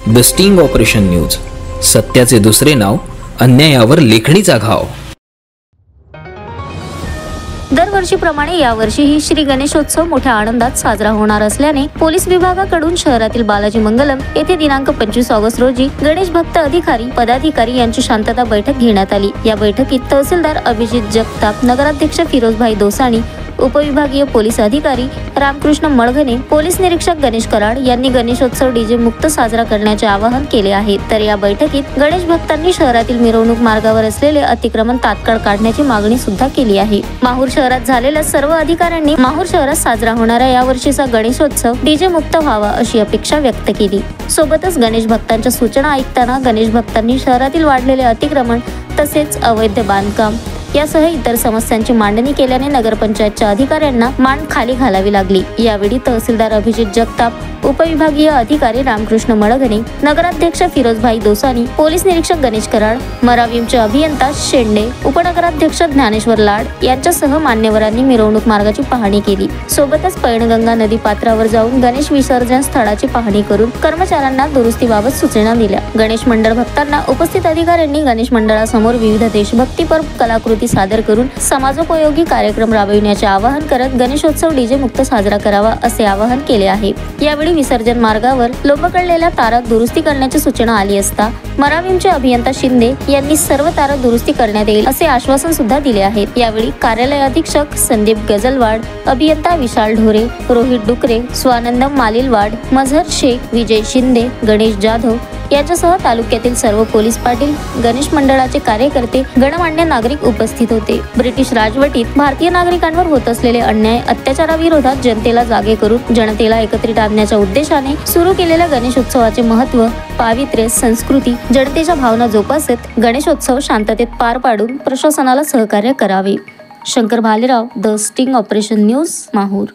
The sting operation news, सत्याचे दुसरे नाव, अन्यायावर लेखणीचा घाव। दरवर्षीप्रमाणे यावर्षीही श्री गणेशोत्सव मोठ्या आनंदात साजरा होणार असल्याने पोलीस विभागाकडून शहरातील बालाजी मंगलम येथे दिनांक 25 ऑगस्ट रोजी गणेश भक्त अधिकारी पदाधिकारी यांची शांतता बैठक घेण्यात आली। या बैठकीत तहसीलदार अभिजित जगताप, नगराध्यक्ष फिरोजभाई दोसाणी, उपविभागीय पोलीस अधिकारी रामकृष्ण मळघने, पोलीस निरीक्षक गणेश कराड यांनी गणेशोत्सव डीजे मुक्त साजरा करण्याचे आवाहन केले आहे। तर या बैठकीत गणेश भक्तांनी शहरातील मिरवणूक मार्गावर असलेले अतिक्रमण तात्काळ काढण्याची मागणी सुद्धा केली आहे। माहूर शहरात झालेल्या सर्व अधिकाऱ्यांनी माहूर शहरात साजरा होणाऱ्या यावर्षीचा गणेशोत्सव डीजे मुक्त व्हावा अशी अपेक्षा व्यक्त केली। सोबतच गणेश भक्तांच्या सूचना ऐकताना गणेश भक्तांनी शहरातील वाढलेले अतिक्रमण तसेच अवैध बांधकाम यासह इतर समस्यांची मांडणी केल्याने नगरपंचायतच्या अधिकाऱ्यांना मान खाली घालावी लागली। यावेळी तहसीलदार अभिजित जगताप, उपविभागीय अधिकारी रामकृष्ण मळघने, नगराध्यक्ष फिरोजभाई दोसानी, पोलीस निरीक्षक गणेश कराड, मरावीमचे अभियंता शेंडे, उपनगराध्यक्ष ज्ञानेश्वर लाड यांच्यासह मान्यवरांनी मिरवणूक मार्गाची पाहणी केली। सोबतच पैनगंगा नदी पात्रावर जाऊन गणेश विसर्जन स्थळाची पाहणी करून कर्मचाऱ्यांना दुरुस्तीबाबत सूचना दिल्या। गणेश मंडळ भक्तांना उपस्थित अधिकाऱ्यांनी गणेश मंडळासमोर विविध देशभक्तीपर कलाकृती सादर करून समाजोपयोगी कार्यक्रम राबविण्याचे आवाहन करत गणेशोत्सव डीजे मुक्त साजरा करावा असे आवाहन केले आहे। यावेळी विसर्जन मार्गावर लोंबकळलेल्या तारा दुरुस्ती करण्याची सूचना आली असता मरावीमचे अभियंता शिंदे यांनी सर्व तारा दुरुस्ती करण्यात येईल असे आश्वासन सुद्धा दिले आहे। यावेळी कार्यालय अधीक्षक संदीप गजलवाड, अभियंता विशाल ढोरे, रोहित डुकरे, स्वानंदम मालिलवाड, मझहर शेख, विजय शिंदे, गणेश जाधव यांच्यासह तालुक्यातील सर्व पोलीस पाटील, गणेश मंडळाचे कार्यकर्ते, गणमान्य नागरिक उपस्थित होते। ब्रिटिश राजवटीत भारतीय नागरिकांवर होत असलेले अन्याय अत्याचाराविरोधात जनतेला जागे करून जनतेला एकत्रित आणण्याच्या उद्देशाने सुरू केलेल्या गणेशोत्सवाचे महत्त्व, पावित्र्य, संस्कृती, जनतेच्या भावना जोपासत गणेशोत्सव शांततेत पार पाडून प्रशासनाला सहकार्य करावे। Shankar Bhalerao, the sting operation news, Mahur.